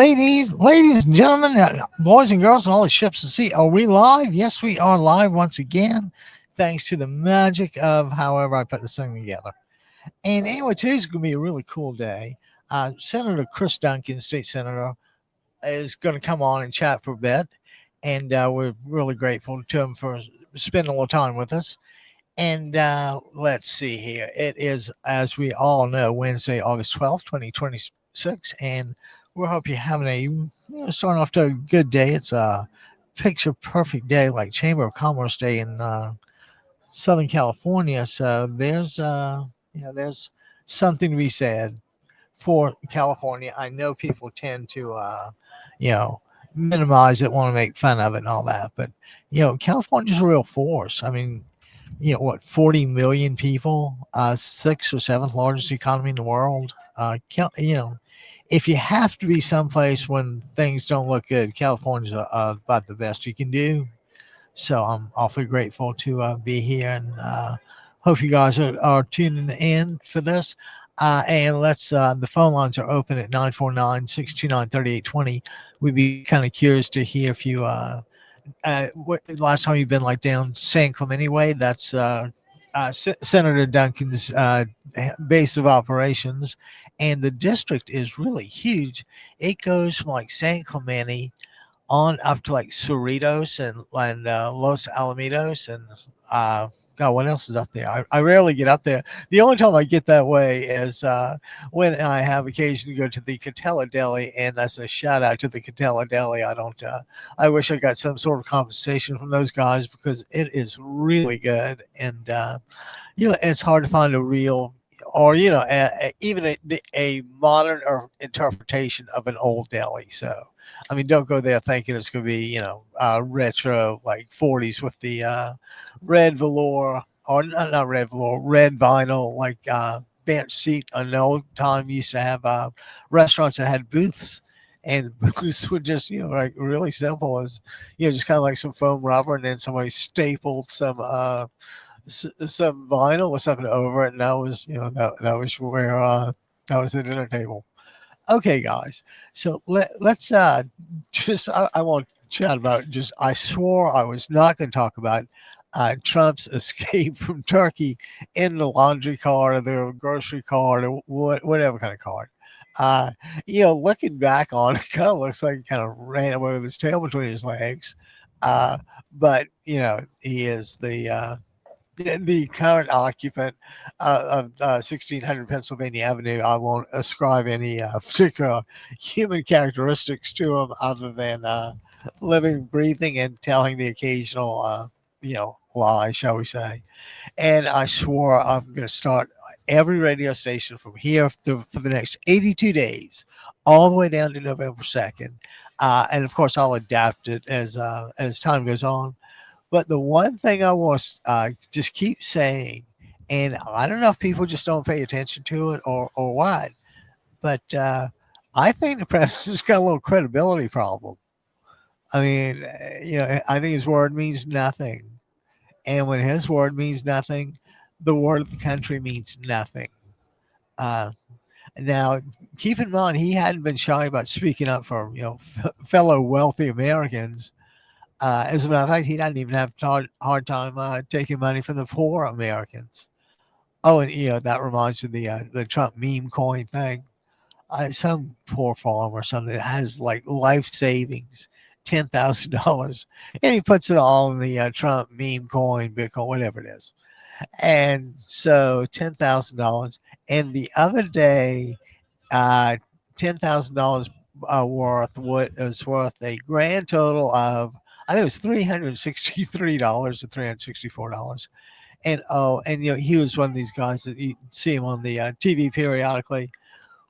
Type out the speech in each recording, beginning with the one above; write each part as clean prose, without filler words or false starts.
Ladies and gentlemen, boys and girls, and all the ships at sea, are we live? Yes, we are live once again, thanks to the magic of however I put this thing together. And anyway, today's going to be a really cool day. Senator Chris Duncan, state senator, is going to come on and chat for a bit, and we're really grateful to him for spending a little time with us. And let's see here. It is, as we all know, Wednesday, August 12th, 2026. And we hope you're having starting off to a good day. It's a picture perfect day, like Chamber of Commerce Day in Southern California. So there's something to be said for California. I know people tend to, you know, minimize it, want to make fun of it and all that. But, California's a real force. I mean, 40 million people, sixth or seventh largest economy in the world. If you have to be someplace when things don't look good, California's about the best you can do. So I'm awfully grateful to be here, and hope you guys are tuning in for this. And the phone lines are open at 949-629-3820. We'd be kind of curious to hear if you, last time you've been like down San Clemente way, that's Senator Duncan's base of operations, and the district is really huge. It goes from like San Clemente on up to like Cerritos and Los Alamitos and God, what else is up there? I rarely get up there. The only time I get that way is when I have occasion to go to the Catella Deli, and that's a shout out to the Catella Deli. I don't. I wish I got some sort of compensation from those guys because it is really good, and it's hard to find a real or even a modern or interpretation of an old deli. So I mean, don't go there thinking it's going to be, retro like 40s with the red velour or not red velour, red vinyl, like bench seat. An old time used to have restaurants that had booths. And booths were just, like really simple as, just kind of like some foam rubber, and then somebody stapled some vinyl or something over it. And that was, that was where that was the dinner table. Okay, guys. So let's just I want to chat about just I swore I was not going to talk about Trump's escape from Turkey in the laundry cart or the grocery cart or whatever kind of cart. Looking back on it, kind of looks like he kind of ran away with his tail between his legs. But he is the current occupant of 1600 Pennsylvania Avenue. I won't ascribe any particular human characteristics to him other than living, breathing, and telling the occasional, lie, shall we say. And I swore I'm going to start every radio station from here for the next 82 days, all the way down to November 2nd. And of course, I'll adapt it as time goes on. But the one thing I want to just keep saying, and I don't know if people just don't pay attention to it or what, but I think the president's got a little credibility problem. I mean, I think his word means nothing. And when his word means nothing, the word of the country means nothing. Uh, Now, keep in mind, he hadn't been shy about speaking up for, fellow wealthy Americans. As a matter of fact, he doesn't even have hard time taking money from the poor Americans. Oh, and that reminds me of the Trump meme coin thing. Some poor farmer or something that has like life savings, $10,000, and he puts it all in the Trump meme coin, Bitcoin, whatever it is. And so $10,000. And the other day, $10,000 worth what is worth a grand total of, I think it was $363 to $364. And he was one of these guys that you see him on the TV periodically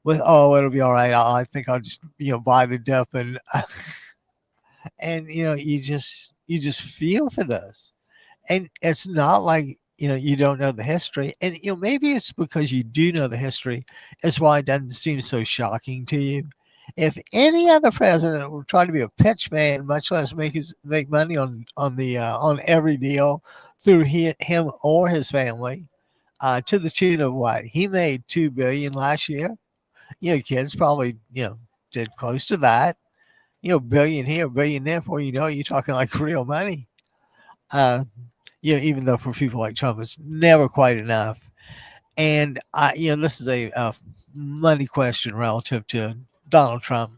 with, it'll be all right. I think I'll just buy the dip, and you just feel for this, and it's not like you don't know the history, and maybe it's because you do know the history is why it doesn't seem so shocking to you. If any other president would try to be a pitch man, much less make money on every deal through him or his family, to the tune of what he made $2 billion last year. Kids probably did close to that. Billion here, billion there. Before you know it, you're talking like real money. Uh, even though for people like Trump, it's never quite enough. And this is a money question relative to Donald Trump.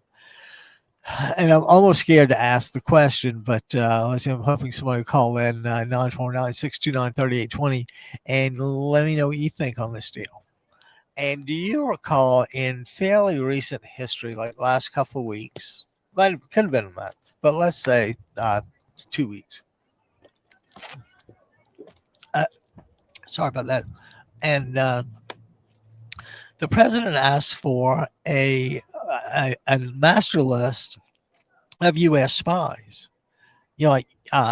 And I'm almost scared to ask the question, but let's see, I'm hoping somebody will call in 949-629-3820 and let me know what you think on this deal. And do you recall in fairly recent history, like last couple of weeks, could have been a month, but let's say 2 weeks. Sorry about that. And the president asked for a master list of U.S. spies, like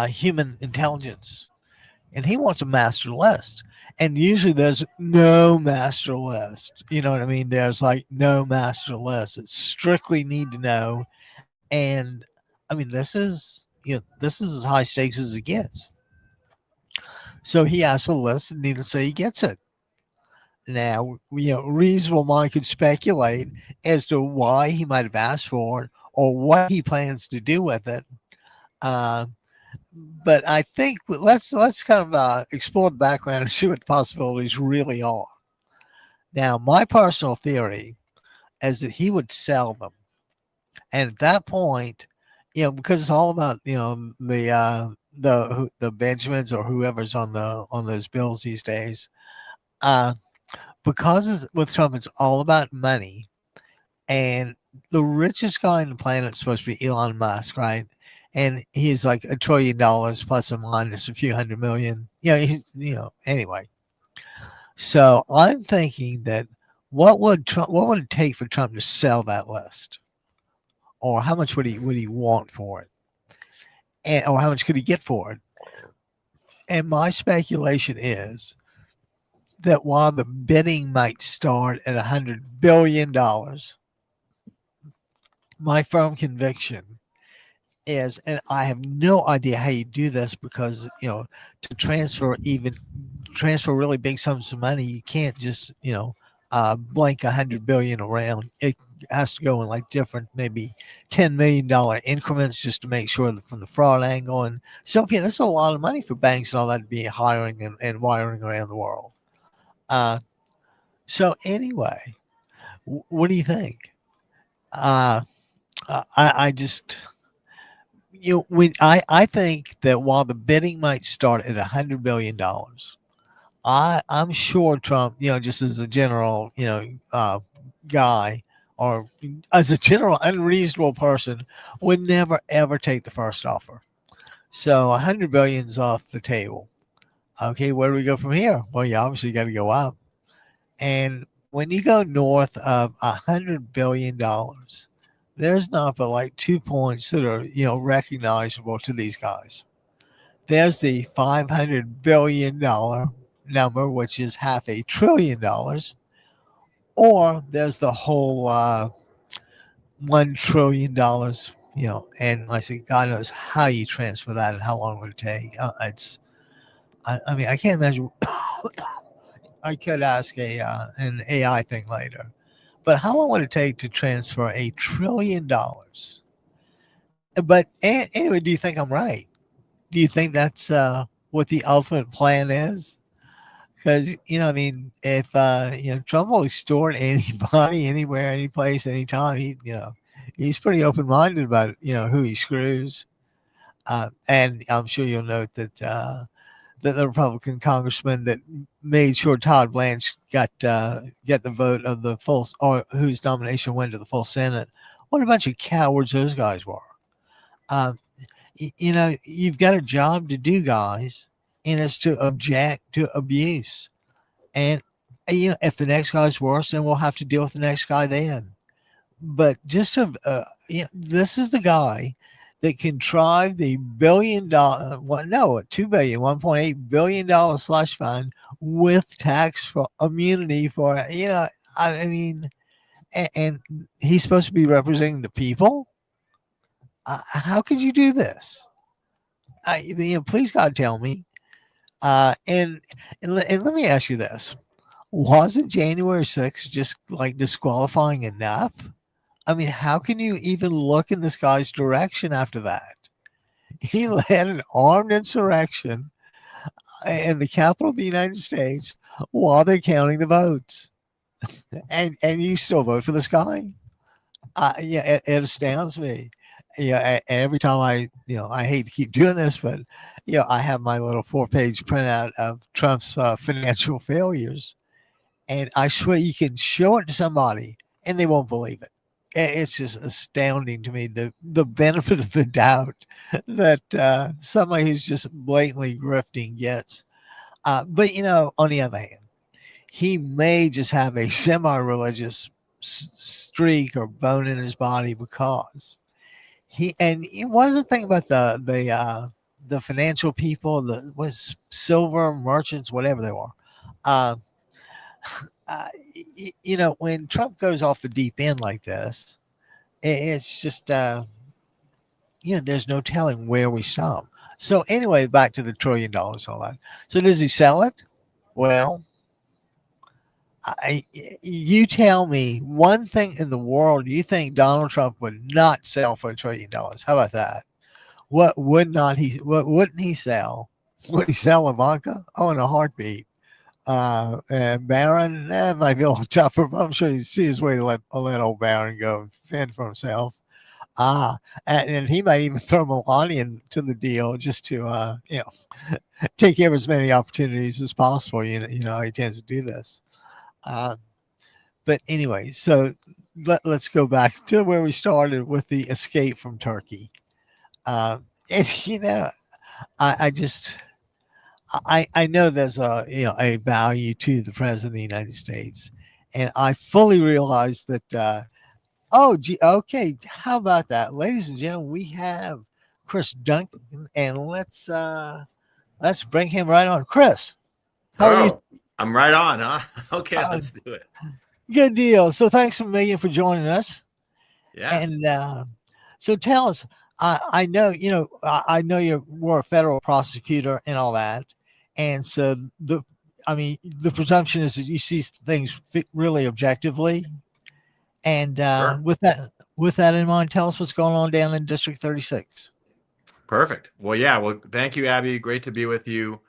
human intelligence. And he wants a master list. And usually there's no master list. You know what I mean? There's like no master list. It's strictly need to know. And I mean, this is as high stakes as it gets. So he asked for the list, and needless to say, he gets it. Now, reasonable mind could speculate as to why he might have asked for it or what he plans to do with it. But I think let's kind of explore the background and see what the possibilities really are. Now, my personal theory is that he would sell them, and at that point, because it's all about the Benjamins or whoever's on those bills these days. Because with Trump, it's all about money, and the richest guy on the planet is supposed to be Elon Musk, right? And he's like $1 trillion plus or minus a few hundred million. Anyway. So I'm thinking that what would it take for Trump to sell that list, or how much would he want for it, or how much could he get for it? And my speculation is that while the bidding might start at $100 billion, my firm conviction is, and I have no idea how you do this because, to transfer really big sums of money, you can't just, blank $100 billion around. It has to go in like different, maybe $10 million increments just to make sure that from the fraud angle. And so, that's a lot of money for banks and all that to be hiring and wiring around the world. So anyway, what do you think? I just, I think that while the bidding might start at $100 billion, I'm sure Trump, just as a general, guy, or as a general unreasonable person, would never ever take the first offer. So $100 billion's off the table. Okay, where do we go from here? Well, you obviously got to go up. And when you go north of $100 billion, there's not but like 2 points that are, recognizable to these guys. There's the $500 billion number, which is $500 billion, or there's the whole $1 trillion, and I say, God knows how you transfer that and how long it would take. I mean, I can't imagine. I could ask an AI thing later, but how long would it take to transfer $1 trillion? But anyway, do you think I'm right? Do you think that's what the ultimate plan is? Because, I mean, if, Trump will extort anybody, anywhere, any place, anytime, he's pretty open-minded about, who he screws. And I'm sure you'll note that the Republican congressman that made sure Todd Blanche get the vote of the full, or whose nomination went to the full Senate. What a bunch of cowards those guys were. You've got a job to do, guys, and it's to object to abuse. And, if the next guy's worse, then we'll have to deal with the next guy then. But just this is the guy that contrived the $2 billion, $1.8 billion slush fund with tax immunity for, I mean, and he's supposed to be representing the people. How could you do this? Please, God, tell me. And let me ask you this: wasn't January 6th just like disqualifying enough? I mean, how can you even look in this guy's direction after that? He led an armed insurrection in the capital of the United States while they're counting the votes, and you still vote for this guy? Yeah, it astounds me. Yeah, every time I hate to keep doing this, but I have my little 4-page printout of Trump's financial failures, and I swear you can show it to somebody and they won't believe it. It's just astounding to me the benefit of the doubt that somebody who's just blatantly grifting gets. But on the other hand, he may just have a semi-religious streak or bone in his body because what was the thing about the financial people, the was silver merchants, whatever they were. Uh, when Trump goes off the deep end like this, it's just there's no telling where we stop. So anyway, back to the $1 trillion, all that. So does he sell it? Well, you tell me one thing in the world you think Donald Trump would not sell for $1 trillion. How about that? What would not he? What wouldn't he sell? Would he sell Ivanka? Oh, in a heartbeat. And Barron, might be a little tougher, but I'm sure he'd see his way to let old Barron go and fend for himself. And he might even throw Melania into the deal just to take care of as many opportunities as possible. You know he tends to do this. Uh, but anyway, so let's go back to where we started with the escape from Turkey. And I just I know there's a value to the president of the United States, and I fully realize that. Oh, gee, okay. How about that, ladies and gentlemen? We have Chris Duncan, and let's bring him right on. Chris, how are you? Oh, I'm right on, huh? Okay, Uh, let's do it. Good deal. So thanks a million for joining us. Yeah, And so tell us. I know I know you were a federal prosecutor and all that, and so the presumption is that you see things really objectively. And sure. with that in mind, tell us what's going on down in District 36. Perfect. Well, yeah. Well, thank you, Abby. Great to be with you.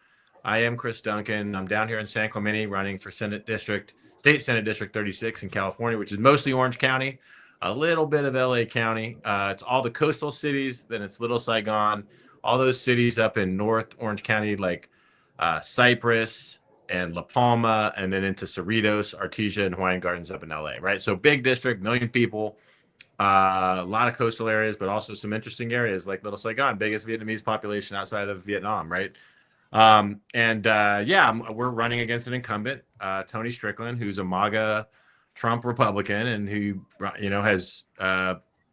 I am Chris Duncan. I'm down here in San Clemente running for State Senate District 36 in California, which is mostly Orange County, a little bit of LA County. It's all the coastal cities, then it's Little Saigon, all those cities up in North Orange County, like Cypress and La Palma, and then into Cerritos, Artesia, and Hawaiian Gardens up in LA, right? So big district, million people. A lot of coastal areas, but also some interesting areas like Little Saigon, biggest Vietnamese population outside of Vietnam, right? We're running against an incumbent, Tony Strickland, who's a MAGA Trump Republican and who, has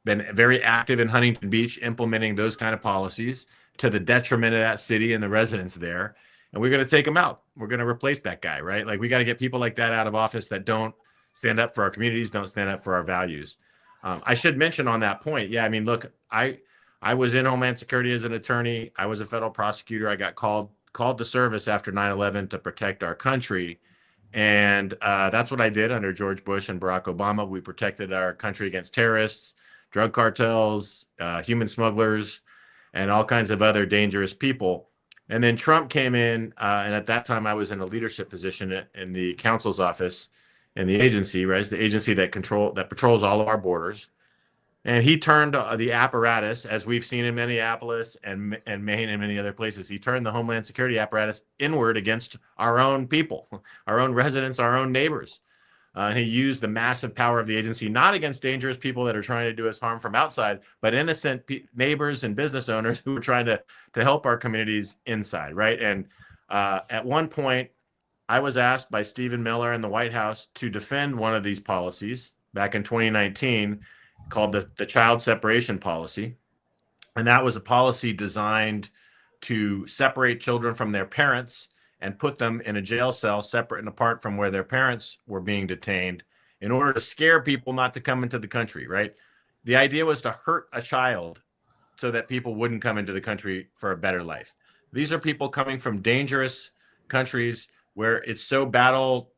been very active in Huntington Beach, implementing those kind of policies to the detriment of that city and the residents there. And we're going to take him out. We're going to replace that guy, right? Like we got to get people like that out of office that don't stand up for our communities, don't stand up for our values. I should mention on that point. Yeah, I mean, look, I was in Homeland Security as an attorney. I was a federal prosecutor. I got called to service after 9/11 to protect our country. And that's what I did under George Bush and Barack Obama. We protected our country against terrorists, drug cartels, human smugglers, and all kinds of other dangerous people. And then Trump came in, and at that time I was in a leadership position in the counsel's office in the agency, right? It's the agency that patrols all of our borders. And he turned the apparatus, as we've seen in Minneapolis and Maine and many other places, he turned the Homeland Security apparatus inward against our own people, our own residents, our own neighbors. He used the massive power of the agency, not against dangerous people that are trying to do us harm from outside, but innocent neighbors and business owners who are trying to help our communities inside, right? And at one point, I was asked by Stephen Miller in the White House to defend one of these policies back in 2019 called the child separation policy. And that was a policy designed to separate children from their parents and put them in a jail cell separate and apart from where their parents were being detained in order to scare people not to come into the country, right? The idea was to hurt a child so that people wouldn't come into the country for a better life. These are people coming from dangerous countries where it's so battle,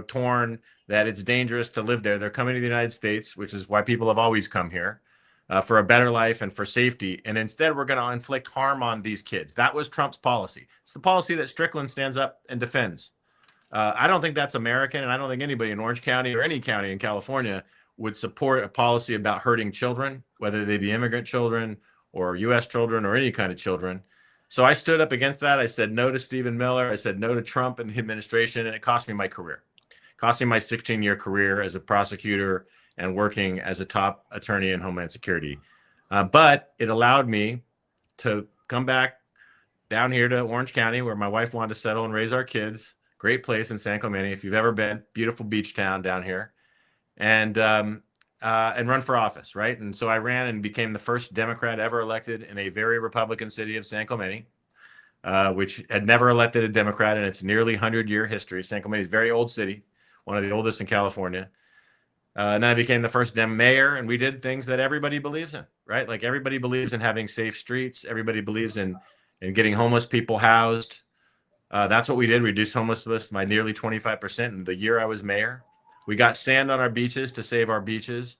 torn. that it's dangerous to live there. They're coming to the United States, which is why people have always come here, for a better life and for safety. And instead, we're going to inflict harm on these kids. That was Trump's policy. It's the policy that Strickland stands up and defends. I don't think that's American, and I don't think anybody in Orange County or any county in California would support a policy about hurting children, whether they be immigrant children or U.S. children or any kind of children. So I stood up against that. I said no to Stephen Miller. I said no to Trump and the administration, and it cost me my career. It cost me my 16-year career as a prosecutor and working as a top attorney in Homeland Security. But it allowed me to come back down here to Orange County, where my wife wanted to settle and raise our kids. Great place in San Clemente. If you've ever been, beautiful beach town down here, and run for office, right? And so I ran and became the first Democrat ever elected in a very Republican city of San Clemente, which had never elected a Democrat in its nearly 100-year history. San Clemente is a very old city, one of the oldest in California. And then I became the first Dem mayor, and we did things that everybody believes in, right? Like everybody believes in having safe streets. Everybody believes in getting homeless people housed. That's what we did. Reduced homelessness by nearly 25% in the year I was mayor. We got sand on our beaches to save our beaches.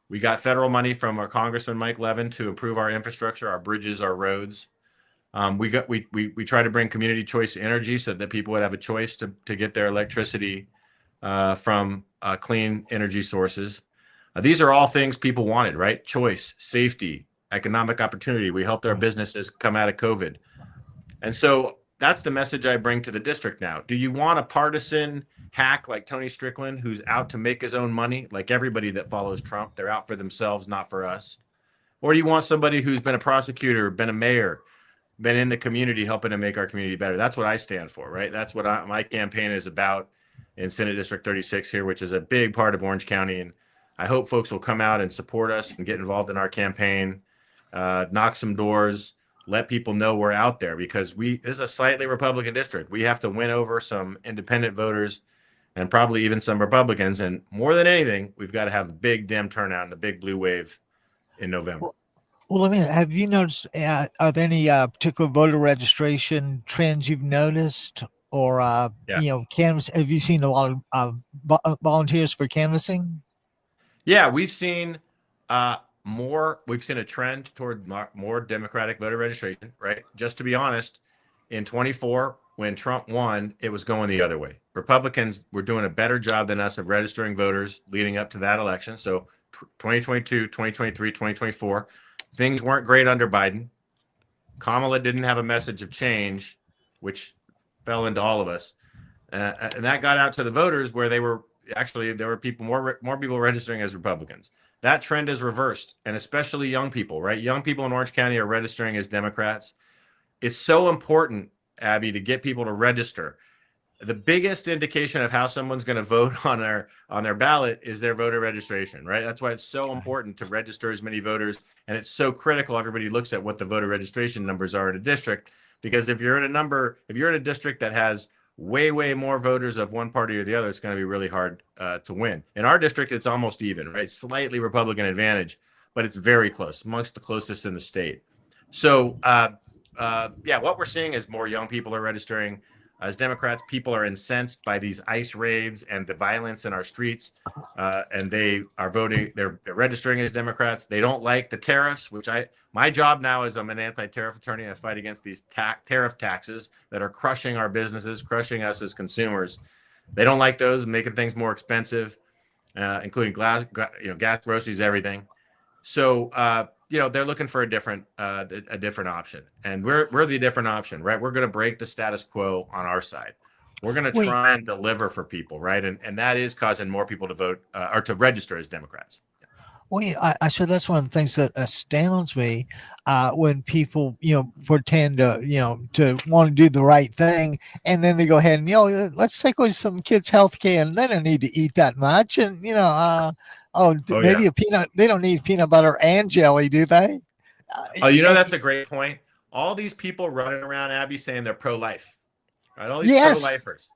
We got federal money from our Congressman Mike Levin to improve our infrastructure, our bridges, our roads. We try to bring community choice energy so that people would have a choice to get their electricity from clean energy sources. These are all things people wanted, right? Choice, safety, economic opportunity. We helped our businesses come out of COVID. And so that's the message I bring to the district now. Do you want a partisan hack like Tony Strickland, who's out to make his own money, like everybody that follows Trump? They're out for themselves, not for us. Or do you want somebody who's been a prosecutor, been a mayor, been in the community, helping to make our community better? That's what I stand for, right? That's what my campaign is about in Senate District 36 here, which is a big part of Orange County. And I hope folks will come out and support us and get involved in our campaign, knock some doors, let people know we're out there, because this is a slightly Republican district. We have to win over some independent voters and probably even some Republicans. And more than anything, we've got to have a big Dem turnout and a big blue wave in November. Well, let me. Have you noticed? Are there any particular voter registration trends you've noticed, or canvas? Have you seen a lot of volunteers for canvassing? Yeah, we've seen more. We've seen a trend toward more Democratic voter registration. Right. Just to be honest, in 24, when Trump won, it was going the other way. Republicans were doing a better job than us of registering voters leading up to that election. So 2022, 2023, 2024. Things weren't great under Biden. Kamala didn't have a message of change, which fell into all of us. And that got out to the voters, where there were people, more people registering as Republicans. That trend is reversed, and especially young people, right? Young people in Orange County are registering as Democrats. It's so important, Abby, to get people to register. The biggest indication of how someone's going to vote on their ballot is their voter registration, right? That's why it's so important to register as many voters, and it's so critical everybody looks at what the voter registration numbers are in a district, because if you're in a district that has way more voters of one party or the other, it's going to be really hard to win. In our district, it's almost even, right? Slightly Republican advantage, but it's very close, amongst the closest in the state. So what we're seeing is more young people are registering as Democrats. People are incensed by these ICE raids and the violence in our streets, and they are voting. They're registering as Democrats. They don't like the tariffs, which my job now is I'm an anti-tariff attorney. I fight against these tariff taxes that are crushing our businesses, crushing us as consumers. They don't like those, making things more expensive, including gas, groceries, everything. So they're looking for a different option, and we're the different option, right? We're going to break the status quo on our side. We're going to try and deliver for people, right? And that is causing more people to vote or to register as Democrats. Well, I sure that's one of the things that astounds me when people, pretend to want to do the right thing, and then they go ahead and let's take away some kids' health care, and they don't need to eat that much, and maybe a peanut. They don't need peanut butter and jelly, do they? That's a great point. All these people running around, Abby, saying they're pro-life, right? All these pro-lifers,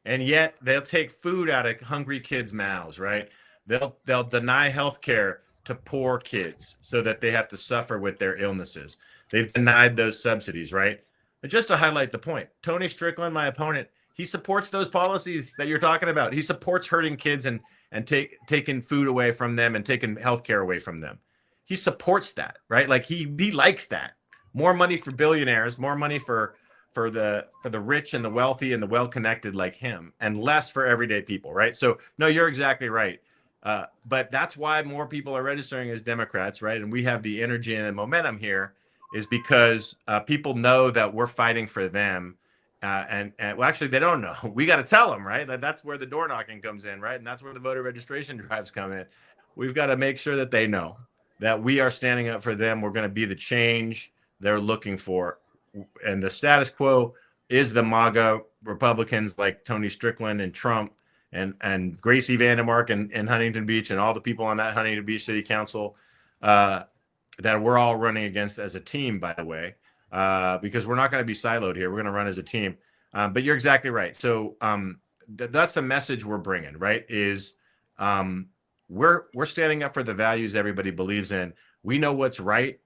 and yet they'll take food out of hungry kids' mouths, right? They'll deny health care to poor kids so that they have to suffer with their illnesses. They've denied those subsidies, right? But just to highlight the point, Tony Strickland, my opponent, He supports those policies that you're talking about. He supports hurting kids and taking food away from them and taking healthcare away from them. He supports that, right? Like he likes that. More money for billionaires, more money for the rich and the wealthy and the well-connected like him, and less for everyday people, right? So no, you're exactly right. But that's why more people are registering as Democrats, right? And we have the energy and the momentum here, is because people know that we're fighting for them. And well, actually, they don't know. We got to tell them, right? That's where the door knocking comes in, right? And that's where the voter registration drives come in. We've got to make sure that they know that we are standing up for them. We're going to be the change they're looking for. And the status quo is the MAGA Republicans like Tony Strickland and Trump and Gracie Vandermark and Huntington Beach and all the people on that Huntington Beach City Council that we're all running against as a team, by the way, because we're not going to be siloed here. We're going to run as a team. But you're exactly right. So that's the message we're bringing, right? Is we're standing up for the values everybody believes in. We know what's right.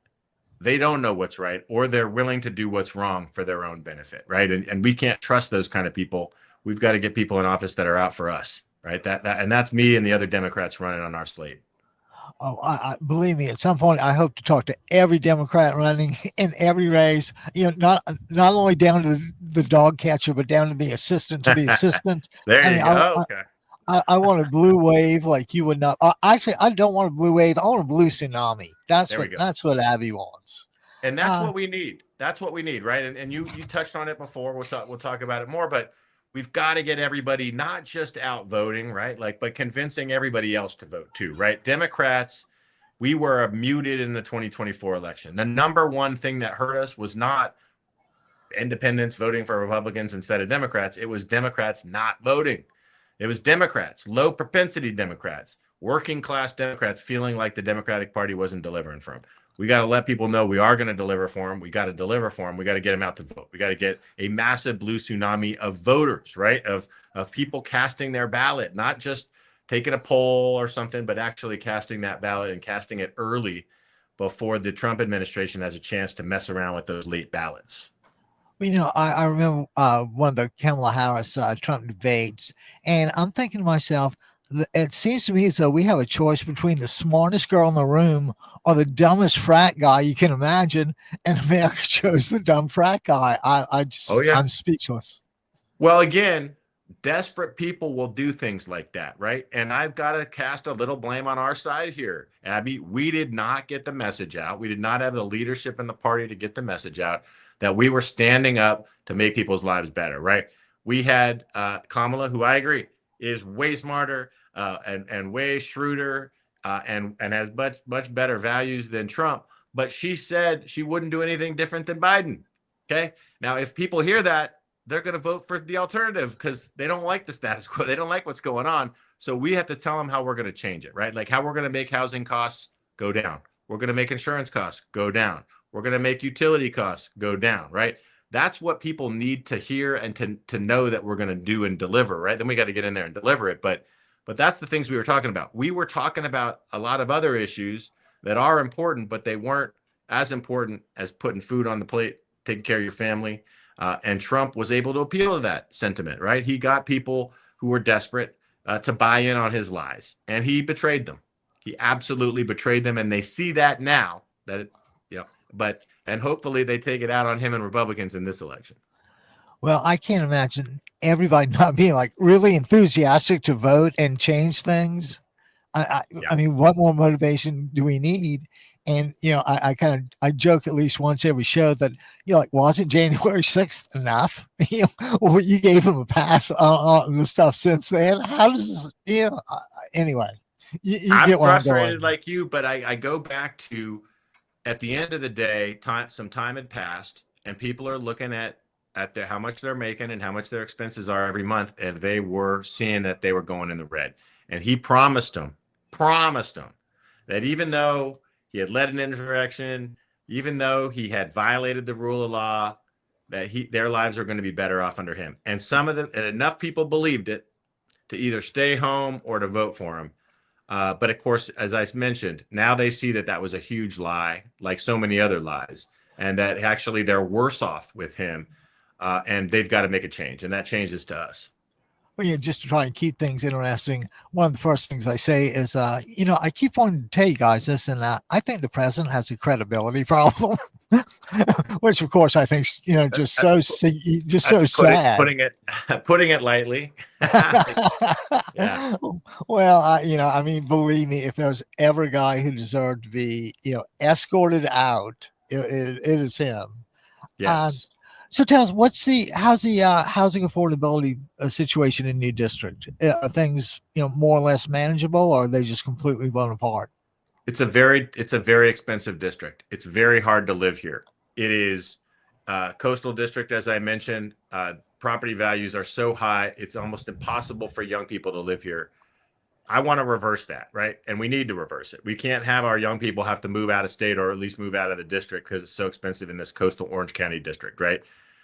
They don't know what's right, or they're willing to do what's wrong for their own benefit, right? And we can't trust those kind of people. We've got to get people in office that are out for us, right? And that's me and the other Democrats running on our slate. Oh, I believe me. At some point, I hope to talk to every Democrat running in every race. Not only down to the dog catcher, but down to the assistant to the assistant. There you go. Okay. I want a blue wave like you would not. Actually, I don't want a blue wave. I want a blue tsunami. That's what Abby wants. And that's what we need. That's what we need, right? And you touched on it before. We'll talk about it more, but we've got to get everybody not just out voting, right? But convincing everybody else to vote too, right? Democrats, we were muted in the 2024 election. The number one thing that hurt us was not independents voting for Republicans instead of Democrats. It was Democrats not voting. It was Democrats, low propensity Democrats, working class Democrats feeling like the Democratic Party wasn't delivering for them. We got to let people know we are going to deliver for them. We got to deliver for them. We got to get them out to vote. We got to get a massive blue tsunami of voters, right? Of people casting their ballot, not just taking a poll or something, but actually casting that ballot and casting it early before the Trump administration has a chance to mess around with those late ballots. I remember one of the Kamala Harris Trump debates, and I'm thinking to myself, it seems to me as though we have a choice between the smartest girl in the room or the dumbest frat guy you can imagine, and America chose the dumb frat guy. I'm speechless. Well, again, desperate people will do things like that, right? And I've got to cast a little blame on our side here, Abby. We did not get the message out. We did not have the leadership in the party to get the message out that we were standing up to make people's lives better, right? We had Kamala, who I agree is way smarter and way shrewder and has much better values than Trump. But she said she wouldn't do anything different than Biden. Okay. Now, if people hear that, they're going to vote for the alternative because they don't like the status quo. They don't like what's going on. So we have to tell them how we're going to change it, right? Like how we're going to make housing costs go down. We're going to make insurance costs go down. We're going to make utility costs go down, right? That's what people need to hear and to know that we're going to do and deliver, right? Then we got to get in there and deliver it. But that's the things we were talking about. We were talking about a lot of other issues that are important, but they weren't as important as putting food on the plate, taking care of your family. And Trump was able to appeal to that sentiment, right? He got people who were desperate to buy in on his lies, and he betrayed them. He absolutely betrayed them, and they see that now. And hopefully they take it out on him and Republicans in this election. Well, I can't imagine everybody not being like really enthusiastic to vote and change things. I mean, what more motivation do we need? And, I joke at least once every show that, wasn't January 6th enough? You gave him a pass on the stuff since then. How does, anyway, I'm get frustrated like you, but I go back to, at the end of the day, some time had passed and people are looking at how much they're making and how much their expenses are every month. And they were seeing that they were going in the red. And he promised them that even though he had led an insurrection, even though he had violated the rule of law, that their lives are going to be better off under him. And and enough people believed it to either stay home or to vote for him. But of course, as I mentioned, now they see that was a huge lie, like so many other lies, and that actually they're worse off with him. and they've got to make a change, and that change is to us. Well, yeah, just to try and keep things interesting, one of the first things I say is, I keep wanting to tell you guys this, and I think the president has a credibility problem, which, of course, I think just so sad. Putting it lightly. Yeah. Well, I mean, believe me, if there's ever a guy who deserved to be, escorted out, it is him. Yes. So tell us, how's the housing affordability situation in your district? Are things more or less manageable, or are they just completely blown apart? It's a very expensive district. It's very hard to live here. It is coastal district, as I mentioned. Property values are so high, it's almost impossible for young people to live here. I want to reverse that, right? And we need to reverse it. We can't have our young people have to move out of state or at least move out of the district because it's so expensive in this coastal Orange County district, right?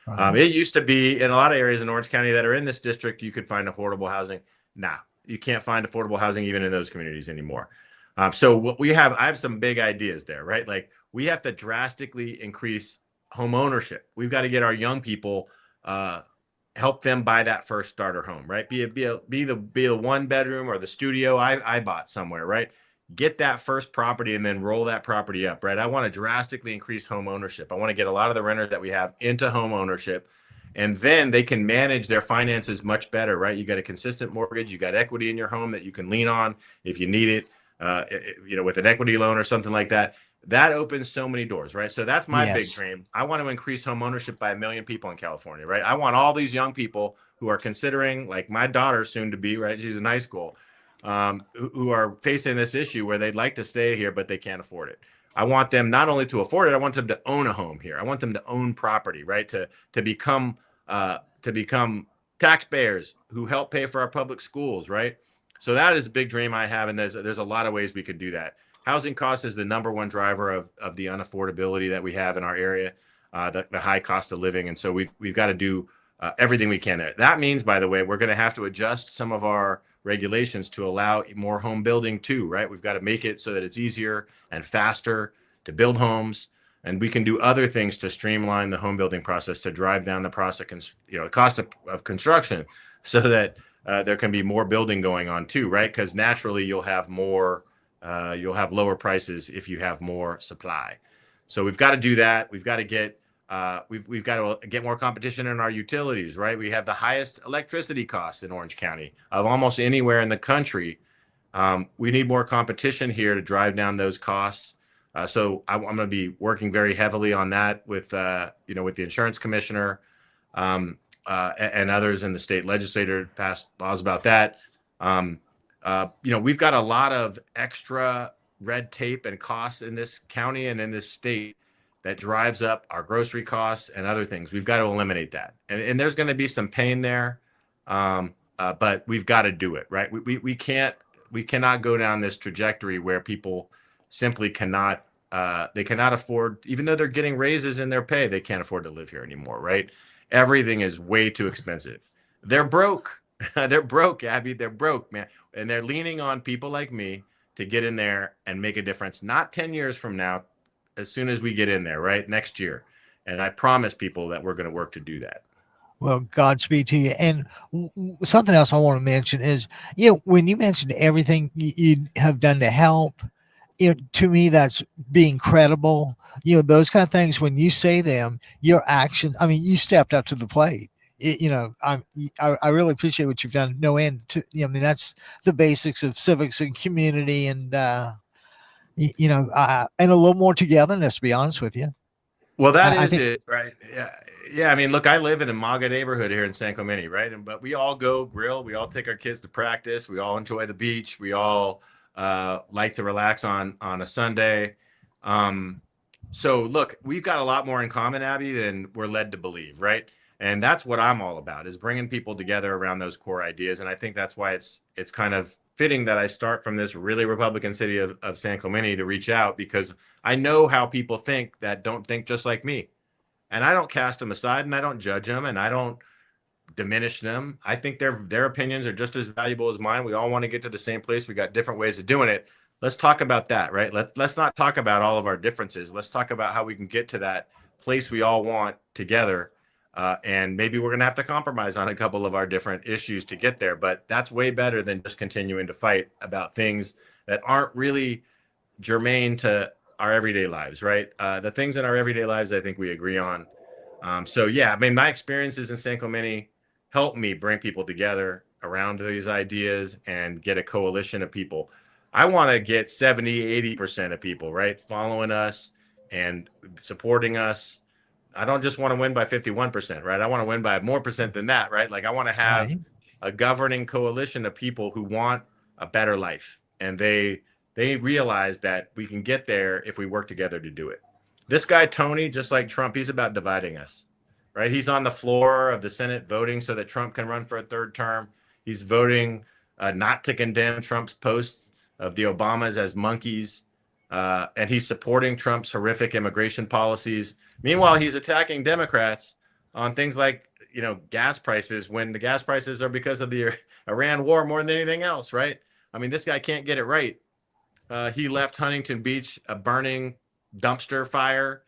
It used to be in a lot of areas in Orange County that are in this district, you could find affordable housing. Now, you can't find affordable housing even in those communities anymore. So what I have some big ideas there, right? Like we have to drastically increase home ownership. We've got to get our young people, help them buy that first starter home, right? Be a one bedroom or the studio I bought somewhere, right? Get that first property and then roll that property up, right? I want to drastically increase home ownership. I want to get a lot of the renters that we have into home ownership, and then they can manage their finances much better, right? You got a consistent mortgage, you got equity in your home that you can lean on if you need it, with an equity loan or something like that. That opens so many doors, right? So that's my big dream. I want to increase home ownership by 1 million people in California, right? I want all these young people who are considering, like my daughter soon to be, right? She's in high school, who are facing this issue where they'd like to stay here, but they can't afford it. I want them not only to afford it, I want them to own a home here. I want them to own property, right? To become taxpayers who help pay for our public schools, right? So that is a big dream I have, and there's a lot of ways we could do that. Housing cost is the number one driver of the unaffordability that we have in our area, the high cost of living, and so we've got to do everything we can there. That means, by the way, we're going to have to adjust some of our regulations to allow more home building too, right? We've got to make it so that it's easier and faster to build homes, and we can do other things to streamline the home building process to drive down the process, cost of construction, so that there can be more building going on too, right? Because naturally you'll have lower prices if you have more supply. So we've got to do that. We've got to get we've got to get more competition in our utilities, right? We have the highest electricity costs in Orange County of almost anywhere in the country. We need more competition here to drive down those costs. So I'm going to be working very heavily on that with the insurance commissioner and others in the state legislature passed laws about that. We've got a lot of extra red tape and costs in this county and in this state that drives up our grocery costs and other things. We've got to eliminate that. And there's going to be some pain there, but we've got to do it, right? We cannot go down this trajectory where people simply cannot afford, even though they're getting raises in their pay, they can't afford to live here anymore, right? Everything is way too expensive. They're broke. They're broke, Abby. They're broke, man. And they're leaning on people like me to get in there and make a difference. Not 10 years from now, as soon as we get in there, right? Next year. And I promise people that we're going to work to do that. Well, Godspeed to you. And something else I want to mention is, when you mentioned everything you have done to help, to me, that's being credible. Those kind of things, when you say them, your action, I mean, you stepped up to the plate. I really appreciate what you've done. No end to, that's the basics of civics and community, and and a little more togetherness, to be honest with you. Well, that is it, right? Yeah. Yeah. I mean, look, I live in a MAGA neighborhood here in San Clemente, right? But we all go grill. We all take our kids to practice. We all enjoy the beach. We all like to relax on a Sunday. So look, we've got a lot more in common, Abby, than we're led to believe, right? And that's what I'm all about, is bringing people together around those core ideas. And I think that's why it's kind of fitting that I start from this really Republican city of San Clemente to reach out, because I know how people think that don't think just like me. And I don't cast them aside, and I don't judge them, and I don't diminish them. I think their opinions are just as valuable as mine. We all want to get to the same place. We got different ways of doing it. Let's talk about that, right? Let's not talk about all of our differences. Let's talk about how we can get to that place we all want together. And maybe we're going to have to compromise on a couple of our different issues to get there. But that's way better than just continuing to fight about things that aren't really germane to our everyday lives, right? The things in our everyday lives, I think we agree on. So yeah, I mean, my experiences in San Clemente helped me bring people together around these ideas and get a coalition of people. I want to get 70, 80% of people, right, following us and supporting us. I don't just want to win by 51%, right? I want to win by more percent than that, right? Like I want to have Right. a governing coalition of people who want a better life, and they realize that we can get there if we work together to do it. This guy Tony, just like Trump, he's about dividing us, right? He's on the floor of the Senate voting so that Trump can run for a third term. He's voting not to condemn Trump's posts of the Obamas as monkeys, and he's supporting Trump's horrific immigration policies. Meanwhile, he's attacking Democrats on things like, you know, gas prices, when the gas prices are because of the Iran war more than anything else, right? I mean, this guy can't get it right. He left Huntington Beach a burning dumpster fire,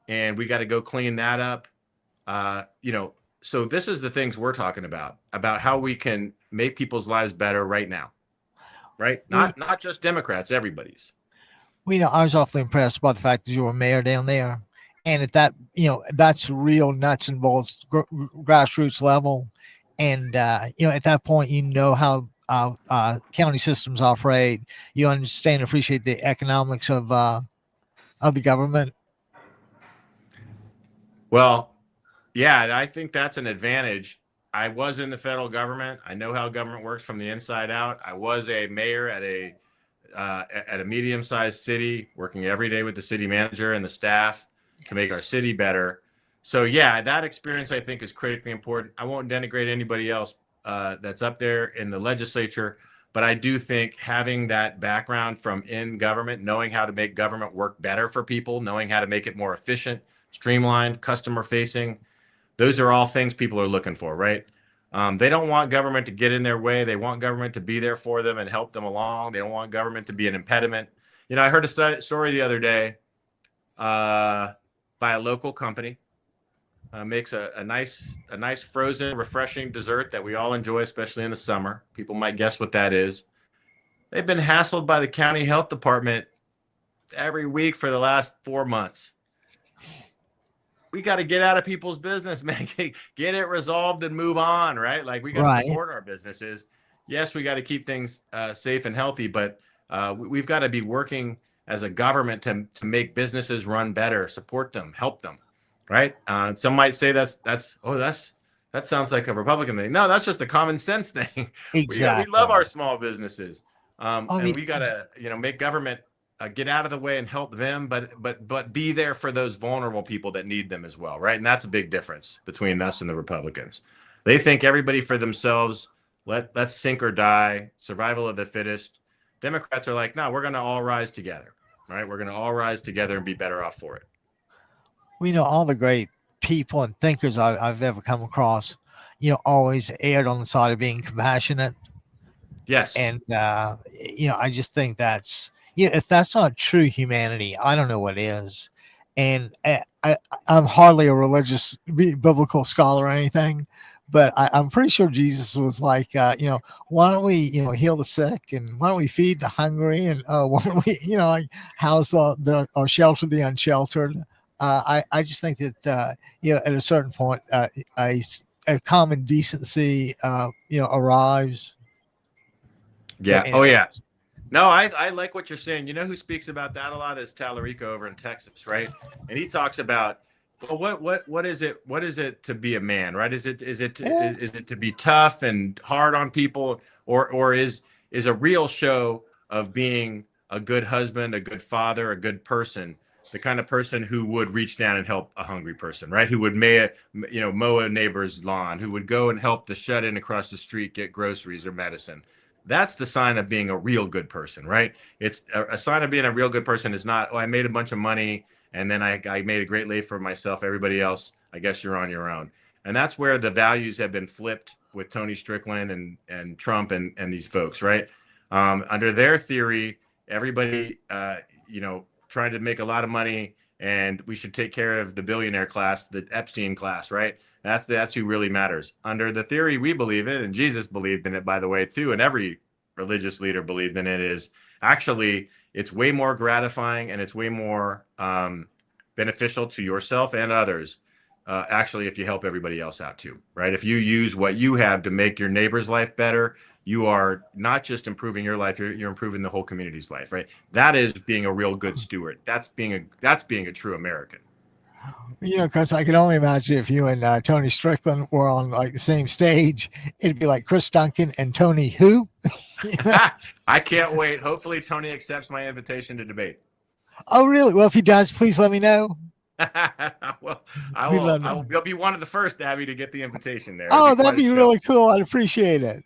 and we got to go clean that up. You know, so this is the things we're talking about how we can make people's lives better right now, right? We, Not just Democrats, everybody's. I was awfully impressed by the fact that you were mayor down there, and at that, that's real nuts and bolts grassroots level, and at that point, how county systems operate. You understand and appreciate the economics of the government. Well, yeah, I think that's an advantage. I was in the federal government. I know how government works from the inside out. I was a mayor at a medium-sized city, working every day with the city manager and the staff to make our city better. So yeah, that experience I think is critically important. I won't denigrate anybody else that's up there in the legislature, but I do think having that background from in government, knowing how to make government work better for people, knowing how to make it more efficient, streamlined, customer facing, those are all things people are looking for, right? They don't want government to get in their way. They want government to be there for them and help them along. They don't want government to be an impediment. You know, I heard a story the other day by a local company. Makes a nice frozen, refreshing dessert that we all enjoy, especially in the summer. People might guess what that is. They've been hassled by the county health department every week for the last 4 months. We got to get out of people's business, man. Get it resolved and move on, right? Like we got to support our businesses. Yes, we got to keep things safe and healthy, but we've got to be working as a government to make businesses run better, support them, help them, right? Some might say that sounds like a Republican thing. No, that's just a common sense thing. Exactly. We love our small businesses, I and mean, we got to make government get out of the way and help them, but be there for those vulnerable people that need them as well, right? And that's a big difference between us and the Republicans. They think everybody for themselves. Let's sink or die, survival of the fittest. Democrats are like, no, we're going to all rise together, right? We're going to all rise together and be better off for it. we know all the great people and thinkers I've ever come across, always erred on the side of being compassionate. Yes. And, I just think if that's not true humanity, I don't know what is. And I'm hardly a religious biblical scholar or anything, but I'm pretty sure Jesus was like, why don't we, heal the sick, and why don't we feed the hungry, and why don't we, like house or shelter the unsheltered. I just think that, at a certain point, a common decency, arrives. Yeah. Oh, yeah. No, I like what you're saying. You know who speaks about that a lot is Tallarico over in Texas, right? And he talks about, well, what is it to be a man, right? Is it to be tough and hard on people, or is a real show of being a good husband, a good father, a good person, the kind of person who would reach down and help a hungry person, right? Who would mow a neighbor's lawn, who would go and help the shut-in across the street get groceries or medicine. That's the sign of being a real good person, right? It's a sign of being a real good person is not, I made a bunch of money and then I made a great life for myself. Everybody else, I guess you're on your own. And that's where the values have been flipped with Tony Strickland and Trump and these folks, right? Under their theory, everybody, trying to make a lot of money and we should take care of the billionaire class, the Epstein class, right? That's who really matters. Under the theory we believe in, and Jesus believed in it, by the way, too, and every religious leader believed in it, is actually it's way more gratifying and it's way more beneficial to yourself and others. Actually, if you help everybody else out too, right? If you use what you have to make your neighbor's life better, you are not just improving your life, you're improving the whole community's life, right? That is being a real good steward. That's being a true American. Because I can only imagine if you and Tony Strickland were on like the same stage, it'd be like Chris Duncan and Tony who? I can't wait. Hopefully Tony accepts my invitation to debate. Oh, really? Well, if he does, please let me know. Well, I will be one of the first, Abby, to get the invitation there. Oh, that'd be really cool. I'd appreciate it.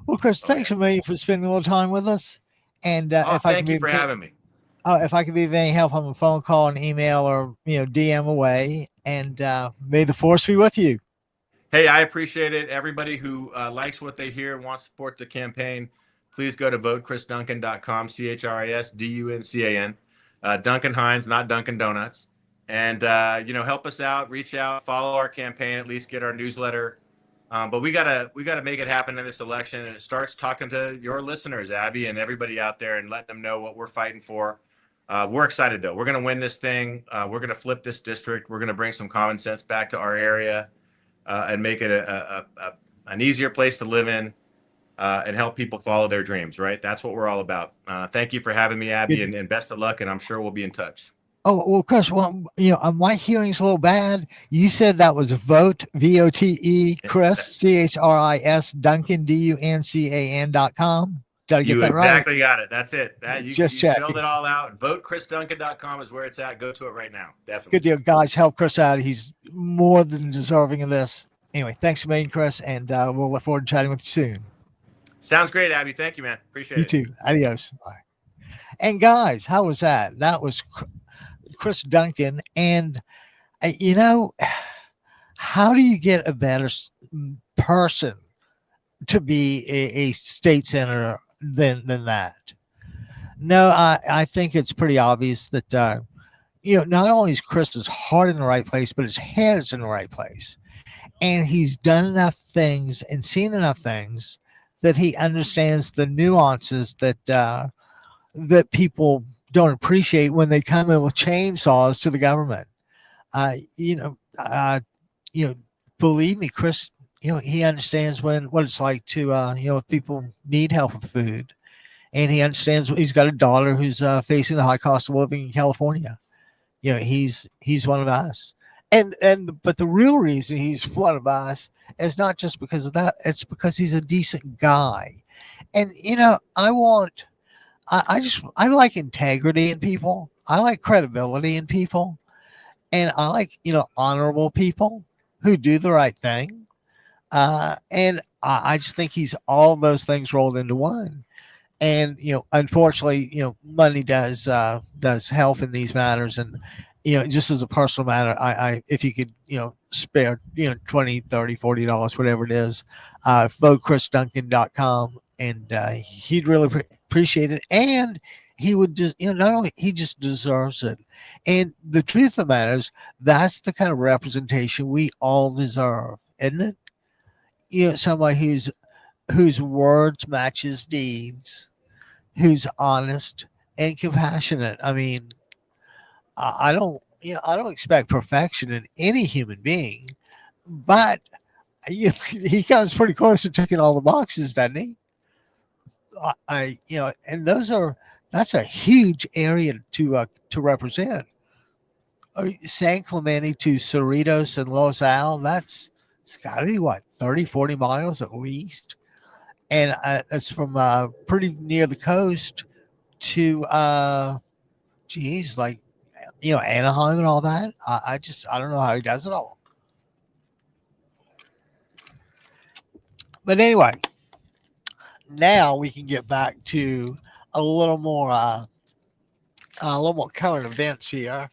Well, Chris, thanks a million for spending a little time with us. And thank you for having me. If I could be of any help, I'm a phone call, an email, or DM away. And may the force be with you. Hey, I appreciate it. Everybody who likes what they hear and wants to support the campaign, please go to votechrisduncan.com, CHRISDUNCAN. Duncan Hines, not Dunkin' Donuts. And, help us out, reach out, follow our campaign, at least get our newsletter. But we gotta make it happen in this election. And it starts talking to your listeners, Abby, and everybody out there, and letting them know what we're fighting for. We're excited, though. We're going to win this thing. We're going to flip this district. We're going to bring some common sense back to our area and make it an easier place to live in and help people follow their dreams, right? That's what we're all about. Thank you for having me, Abby, and best of luck, and I'm sure we'll be in touch. Oh, well, Chris, my hearing's a little bad. You said that was vote, VOTE, Chris, CHRIS, Duncan, DUNCAN.com. Did I get that right? You exactly got it. That's it. You spelled it all out. VoteChrisDuncan.com is where it's at. Go to it right now. Definitely. Good deal, guys. Help Chris out. He's more than deserving of this. Anyway, thanks a million, Chris, and we'll look forward to chatting with you soon. Sounds great, Abby. Thank you, man. Appreciate it. You too. Adios. Bye. And guys, how was that? That was Chris Duncan. And, how do you get a better person to be a state senator than that? No, I think it's pretty obvious that, not only is Chris's heart in the right place, but his head is in the right place. And he's done enough things and seen enough things that he understands the nuances that that people don't appreciate when they come in with chainsaws to the government. Believe me, Chris, he understands what it's like to, if people need help with food, and he understands he's got a daughter who's facing the high cost of living in California. He's one of us. But the real reason he's one of us is not just because of that. It's because he's a decent guy. And, I like integrity in people. I like credibility in people. And I like, honorable people who do the right thing. And I just think he's all those things rolled into one. And, unfortunately, money does help in these matters. And, just as a personal matter, I if you could, spare, $20, $30, $40, whatever it is, votechrisduncan.com, and he'd really appreciate it. And he would just, not only he just deserves it. And the truth of the matter is, that's the kind of representation we all deserve, isn't it? Somebody whose words match his deeds, who's honest and compassionate. I mean, I don't expect perfection in any human being, but he comes pretty close to ticking all the boxes, doesn't he? And that's a huge area to represent. San Clemente to Cerritos and Los Al, it's got to be 30, 40 miles at least. And it's from pretty near the coast to, Anaheim and all that. I don't know how he does it all. But anyway, now we can get back to a little more current events here.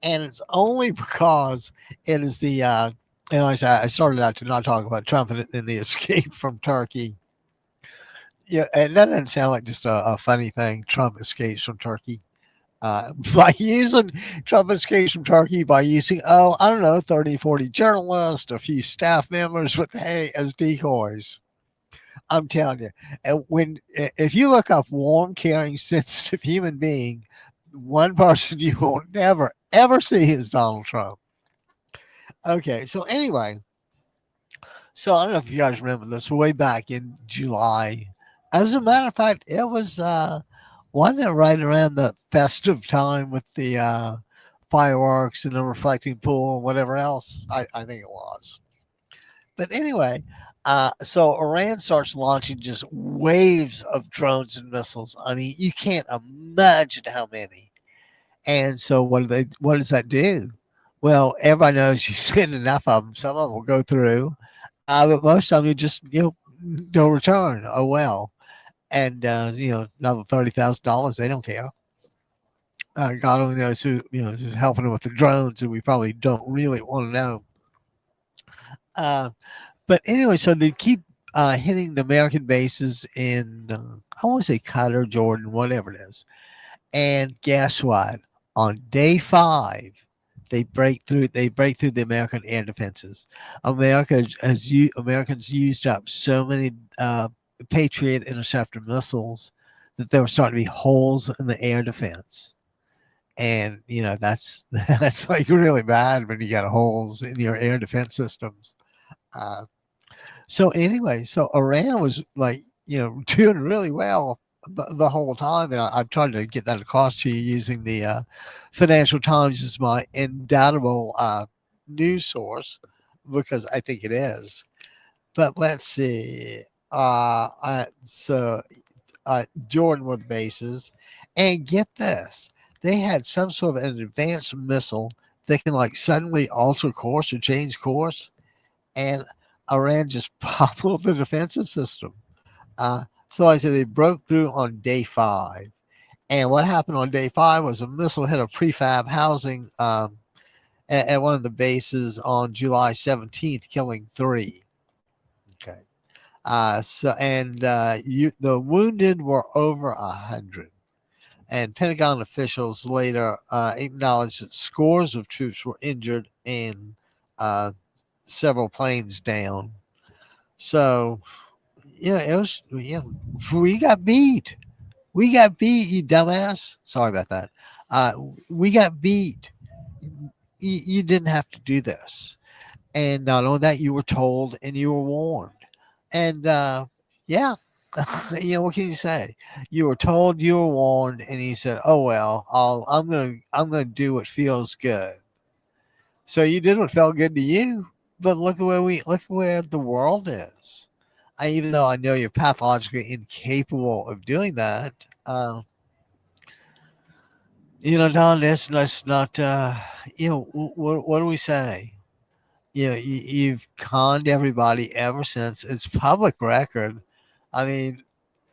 And it's only because it is the, I started out to not talk about Trump and the escape from Turkey. Yeah, and that doesn't sound like just a funny thing. Trump escapes from Turkey. by using Trump escapes from Turkey by using, I don't know, 30, 40 journalists, a few staff members with hay as decoys. I'm telling you, and if you look up warm, caring, sensitive human being, one person you will never ever see is Donald Trump. Okay, so anyway, so I don't know if you guys remember this way back in July. As a matter of fact, it was wasn't it right around the festive time with the fireworks and the reflecting pool and whatever else? I think it was. But anyway, so Iran starts launching just waves of drones and missiles. I mean, you can't imagine how many. And so what does that do? Well, everybody knows you send enough of them, some of them will go through, but most of them you just don't return. Oh well, and another $30,000. They don't care. God only knows who is helping them with the drones, and we probably don't really want to know. But anyway, so they keep hitting the American bases in I want to say Qatar, Jordan, whatever it is. And guess what? On day 5, they break through. They break through the American air defenses. Americans used up so many Patriot interceptor missiles that there were starting to be holes in the air defense. And that's that's like really bad when you got holes in your air defense systems. So anyway, so Iran was like doing really well the whole time, and I've tried to get that across to you using the Financial Times as my indubitable news source because I think it is. But let's see. Jordan with bases, and get this, they had some sort of an advanced missile that can like suddenly alter course or change course, and Iran just pummeled the defensive system. So I said they broke through on day 5. And what happened on day 5 was a missile hit a prefab housing at one of the bases on July 17th, killing 3. Okay. The wounded were over 100. And Pentagon officials later acknowledged that scores of troops were injured and several planes down. So, it was, we got beat. We got beat, you dumbass. Sorry about that. We got beat. You didn't have to do this. And not only that, you were told and you were warned. And yeah, what can you say? You were told, you were warned, and he said, "Oh well, I'm gonna do what feels good." So you did what felt good to you. But look at where the world is. Even though I know you're pathologically incapable of doing that, Don, that's not. What do we say? You've conned everybody ever since. It's public record. I mean,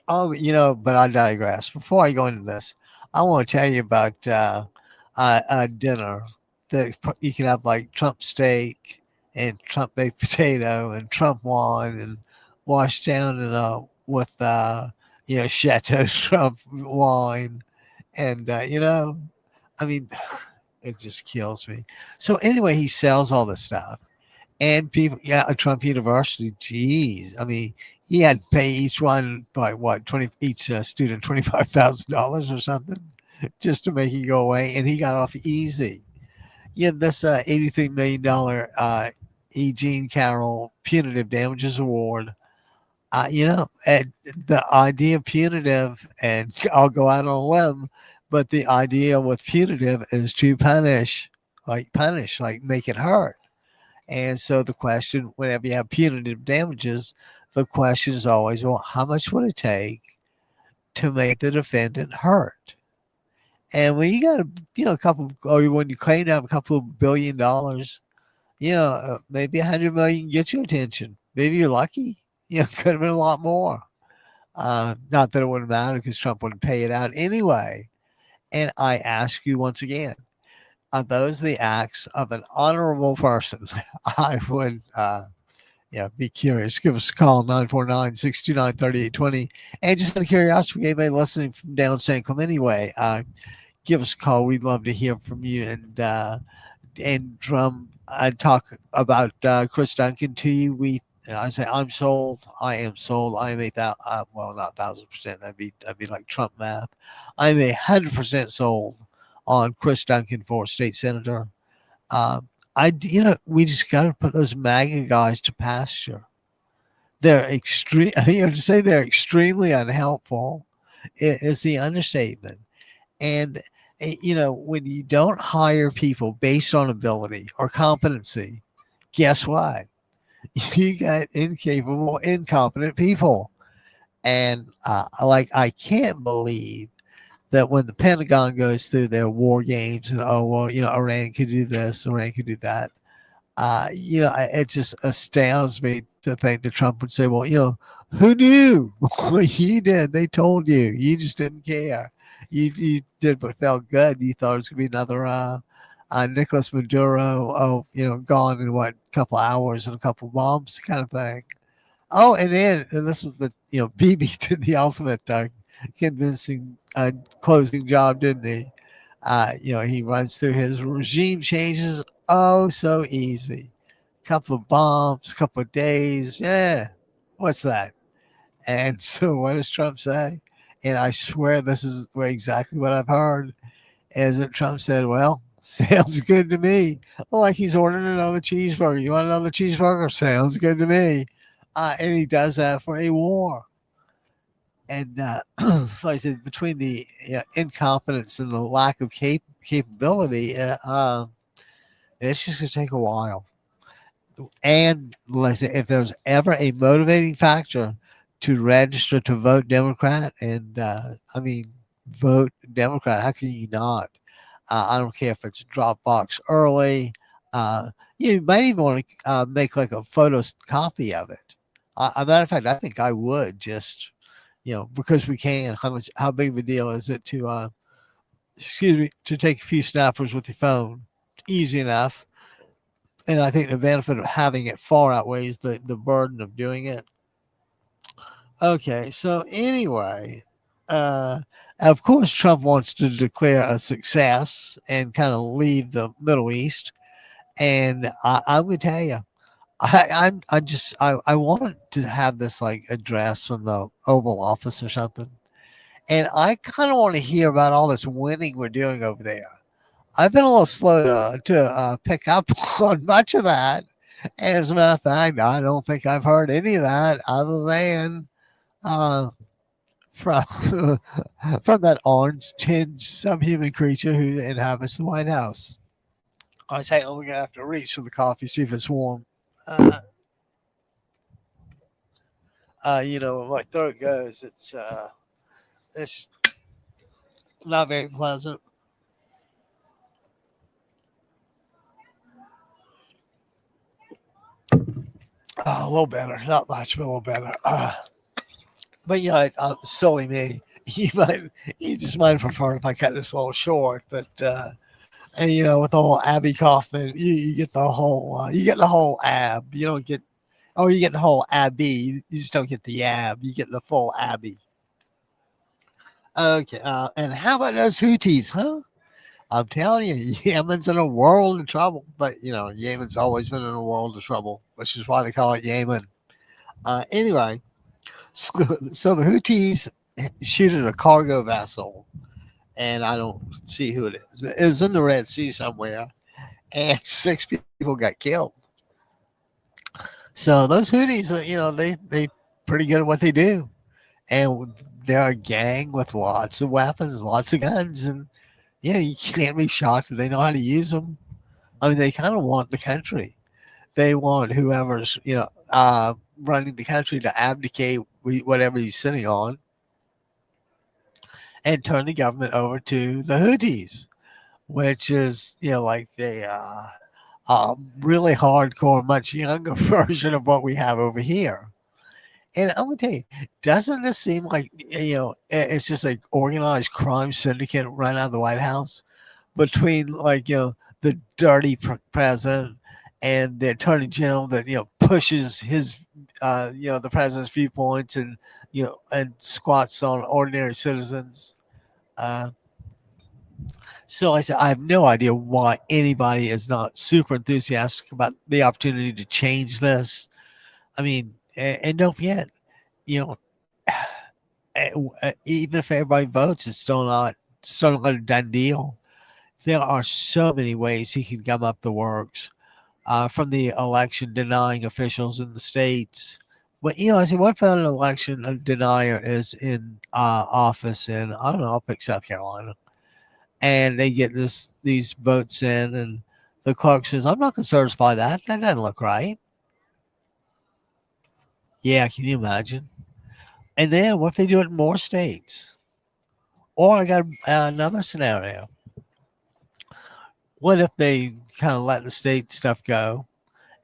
but I digress. Before I go into this, I want to tell you about a dinner that you can have, like Trump steak and Trump baked potato and Trump wine and washed down with Chateau Trump wine, and I mean, it just kills me. So anyway, he sells all this stuff, and people, at Trump University, geez, I mean, he had to pay each one by each student $25,000 or something just to make it go away, and he got off easy. This $83 million E. Jean Carroll Punitive Damages Award. The idea of punitive, and I'll go out on a limb, but the idea with punitive is to punish, like make it hurt. And so the question, whenever you have punitive damages, the question is always, well, how much would it take to make the defendant hurt? And when you got a couple, or when you claim to have a couple of $1 billion, maybe 100 million gets your attention. Maybe you're lucky. Could have been a lot more. Not that it wouldn't matter because Trump wouldn't pay it out anyway. And I ask you once again, are those the acts of an honorable person? I would be curious. Give us a call, 949-629-3820. And just out of curiosity, anybody listening from down San Clemente way, give us a call. We'd love to hear from you and drum. I'd talk about Chris Duncan to you. I say I'm sold. I am sold. I am well, not 1,000%. That'd be like Trump math. I'm 100% sold on Chris Duncan for state senator. We just got to put those MAGA guys to pasture. They're extreme. To say they're extremely unhelpful is the understatement. And when you don't hire people based on ability or competency, guess what? You got incapable, incompetent people. And I can't believe that when the Pentagon goes through their war games and Iran could do this, Iran could do that. It just astounds me to think that Trump would say, well, who knew? You did. They told you. You just didn't care. You did what felt good. You thought it was going to be another Nicolas Maduro, gone in a couple hours and a couple bombs kind of thing. Oh, and this was Bibi did the ultimate convincing closing job, didn't he? He runs through his regime changes. Oh, so easy. Couple of bombs, couple of days. Yeah. What's that? And so what does Trump say? And I swear this is exactly what I've heard is that Trump said, well, sounds good to me. Like he's ordering another cheeseburger. You want another cheeseburger? Sounds good to me. And he does that for a war. And like I said, between the incompetence and the lack of capability, it's just going to take a while. And listen, if there's ever a motivating factor to register to vote Democrat, and vote Democrat, how can you not? I don't care if it's Dropbox early. You might even want to make like a photocopy of it. As a matter of fact, I think I would just, because we can. How big of a deal is it to, to take a few snappers with your phone? Easy enough. And I think the benefit of having it far outweighs the burden of doing it. Okay, so anyway, of course, Trump wants to declare a success and kind of leave the Middle East. And I would tell you, I wanted to have this like address from the Oval Office or something. And I kind of want to hear about all this winning we're doing over there. I've been a little slow to pick up on much of that. As a matter of fact, I don't think I've heard any of that other than from from that orange-tinged subhuman creature who inhabits the White House. I say, we're gonna have to reach for the coffee, see if it's warm. When my throat goes, it's not very pleasant. A little better, not much, but a little better. But silly me. You just might prefer if I cut this a little short. But and with the whole Abby Kaufman, you get the whole ab. You don't get, you get the whole Abby. You just don't get the ab. You get the full Abby. Okay, and how about those Houthis, huh? I'm telling you, Yemen's in a world of trouble. But Yemen's always been in a world of trouble, which is why they call it Yemen. Anyway, so the Houthis shoot at a cargo vessel, and I don't see who it is. But it was in the Red Sea somewhere, and 6 people got killed. So those Houthis, they pretty good at what they do, and they're a gang with lots of weapons, lots of guns, and you can't be shocked that they know how to use them. I mean, they kind of want the country. They want whoever's running the country to abdicate whatever he's sitting on and turn the government over to the Houthis, which is like the really hardcore, much younger version of what we have over here. And I'm gonna tell you, doesn't this seem like it's just like organized crime syndicate run out of the White House between the dirty president and the attorney general that pushes his the president's viewpoints and and squats on ordinary citizens. So I said, I have no idea why anybody is not super enthusiastic about the opportunity to change this. I mean, and don't forget, you know, even if everybody votes, it's still not a done deal. There are so many ways he can gum up the works, from the election denying officials in the states. But I said, what if an election denier is in office in, I don't know, I'll pick South Carolina, and they get these votes in, and the clerk says, I'm not going to certify that. That doesn't look right. Yeah, can you imagine? And then what if they do it in more states? Or I got another scenario. What if they kind of let the state stuff go,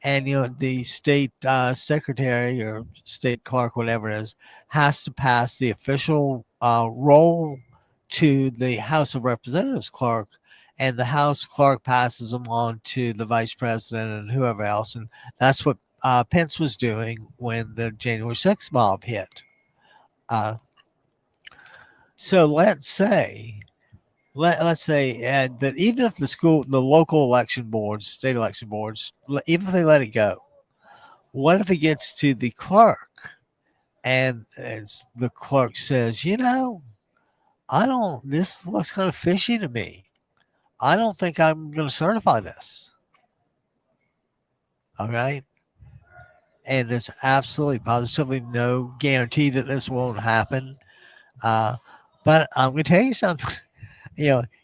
and the state secretary or state clerk, whatever it is, has to pass the official roll to the House of Representatives clerk, and the House clerk passes them on to the vice president and whoever else, and that's what Pence was doing when the January 6th mob hit. Uh, so let's say that even if the local election boards, state election boards, even if they let it go, what if it gets to the clerk, and the clerk says, I don't, this looks kind of fishy to me. I don't think I'm going to certify this. All right. And there's absolutely positively no guarantee that this won't happen. Uh, but I'm going to tell you something.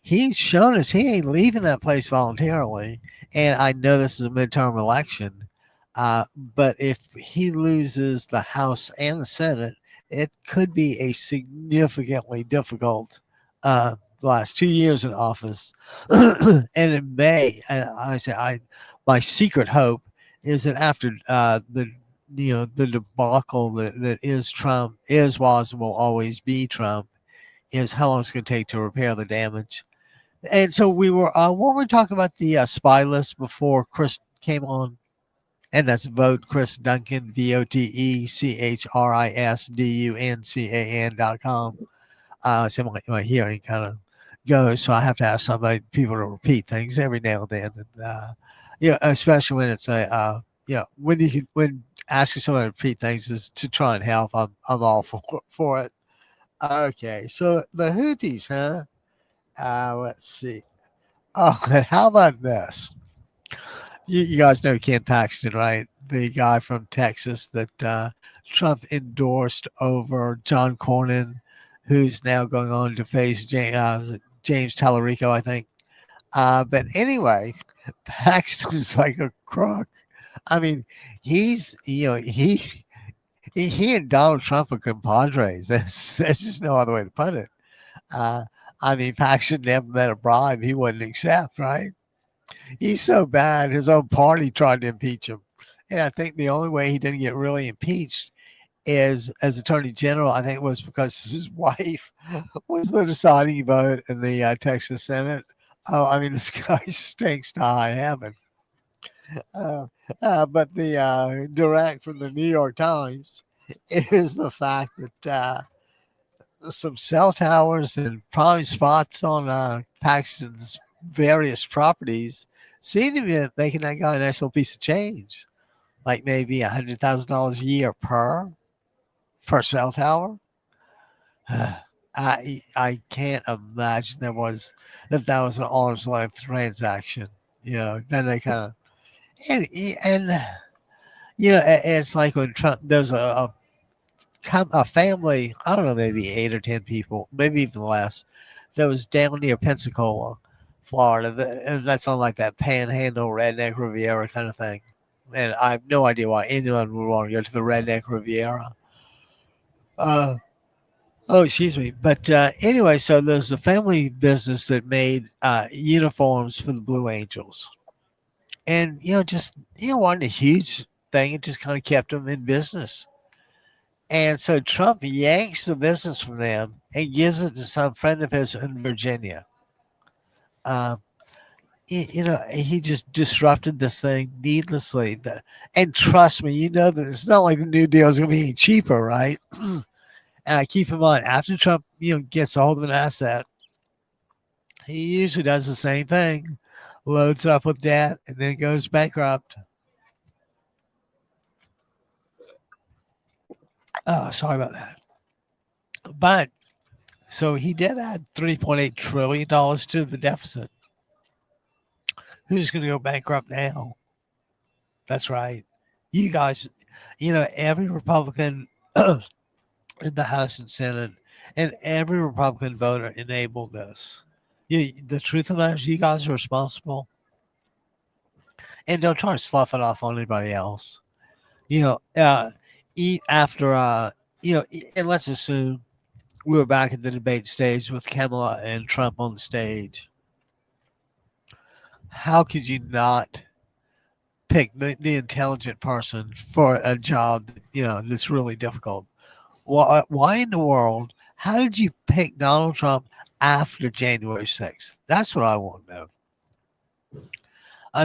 He's shown us he ain't leaving that place voluntarily. And I know this is a midterm election, but if he loses the House and the Senate, it could be a significantly difficult last 2 years in office. And it may, and my secret hope is that after the debacle that is Trump, was and will always be Trump, is how long it's going to take to repair the damage. And so we were talking about the spy list before Chris came on, and that's vote Chris Duncan, VOTECHRISDUNCAN.com. So my hearing kind of goes, so I have to ask people to repeat things every now and then, and especially when it's when asking somebody to repeat things is to try and help. I'm all for it. Okay, so the Houthis, huh? Let's see. Oh, and how about this? You guys know Ken Paxton, right? The guy from Texas that Trump endorsed over John Cornyn, who's now going on to face James Tallarico, I think. But anyway, Paxton's like a crook. I mean, he's he and Donald Trump are compadres. That's just no other way to put it. Uh, I mean, Paxton never met a bribe he wouldn't accept, right? He's so bad, his own party tried to impeach him. And I think the only way he didn't get really impeached is as Attorney General. I think it was because his wife was the deciding vote in the Texas Senate. Oh, I mean, this guy stinks to high heaven. But the direct from the New York Times is the fact that some cell towers and prime spots on Paxton's various properties seem to be making that guy a nice little piece of change, like maybe $100,000 a year per cell tower. I can't imagine that was an arm's length transaction. Then they kind of and it's like when Trump, there's a family, I don't know, maybe 8 or 10 people, maybe even less, that was down near Pensacola, Florida, and that's on like that Panhandle Redneck Riviera kind of thing. And I have no idea why anyone would want to go to the Redneck Riviera. Oh, excuse me. But anyway, so there's a family business that made uniforms for the Blue Angels. And, wasn't a huge thing. It just kind of kept them in business. And so Trump yanks the business from them and gives it to some friend of his in Virginia. He just disrupted this thing needlessly. And trust me, that it's not like the New Deal is going to be any cheaper, right? And I keep in mind, after Trump, gets a hold of an asset, He usually does the same thing, loads up with debt, and then goes bankrupt. Oh, sorry about that. But so he did add $3.8 trillion to the deficit. Who's going to go bankrupt now? That's right. You guys, every Republican in the House and Senate and every Republican voter enabled this. The truth of the matter is, you guys are responsible. And don't try to slough it off on anybody else. You know, after, and let's assume we were back at the debate stage with Kamala and Trump on the stage. How could you not pick the intelligent person for a job that, that's really difficult? Why in the world? How did you pick Donald Trump after January 6th? That's what I want to know.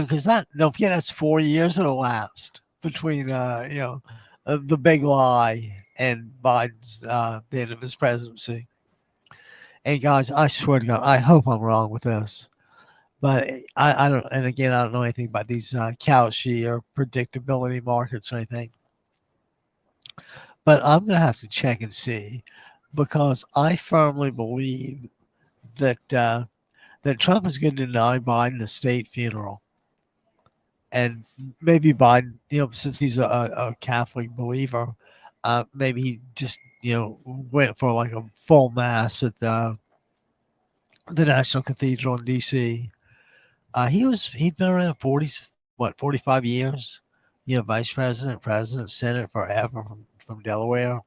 Because don't forget, that's 4 years that elapsed between the big lie and Biden's the end of his presidency. And guys, I swear to God, I hope I'm wrong with this, but I don't. And again, I don't know anything about these Cauchy or predictability markets or anything. But I'm gonna have to check and see, because I firmly believe that that Trump is going to deny Biden a state funeral. And maybe Biden, since he's a Catholic believer, maybe he just, went for like a full mass at the National Cathedral in D.C. He'd been around 45 years, vice president, president, senate forever from Delaware.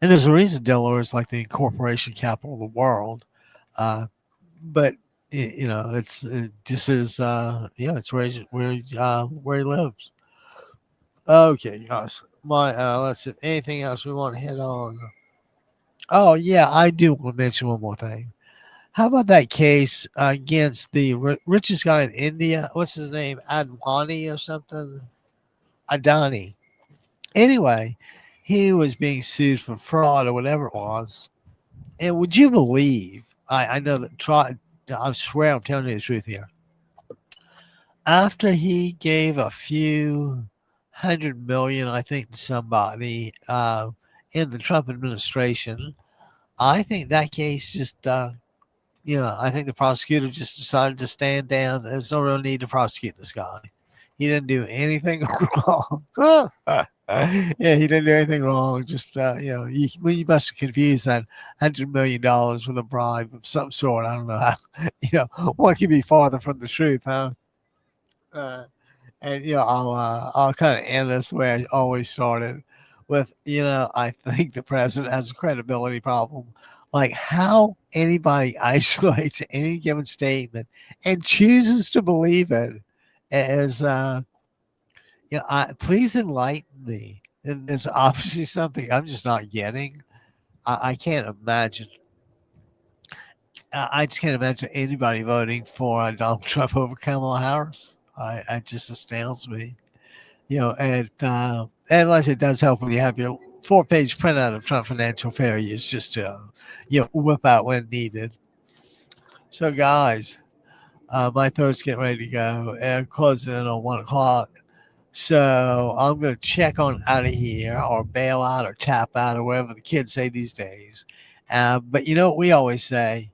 And there's a reason Delaware is like the incorporation capital of the world. But it just is it's where he lives. Okay, guys. Let's see. Anything else we want to hit on? Oh yeah, I do want to mention one more thing. How about that case against the richest guy in India? What's his name? Advani or something? Adani. Anyway, he was being sued for fraud or whatever it was. And would you believe? I know that. I swear I'm telling you the truth here. After he gave a few hundred million, I think, to somebody in the Trump administration, I think that case just, I think the prosecutor just decided to stand down. There's no real need to prosecute this guy. He didn't do anything wrong. Yeah, he didn't do anything wrong. Just, you must have confused that $100 million with a bribe of some sort. I don't know how, what could be farther from the truth, huh? And I'll kind of end this way I always started with, I think the president has a credibility problem. Like how anybody isolates any given statement and chooses to believe it as, please enlighten me. And there's obviously something I'm just not getting. I can't imagine. I just can't imagine anybody voting for Donald Trump over Kamala Harris. It just astounds me. And unless it does help when you have your 4-page printout of Trump financial failures just to, whip out when needed. So, guys, my throat's getting ready to go and closing in on 1 o'clock. So I'm going to check on out of here or bail out or tap out or whatever the kids say these days. But you know what we always say?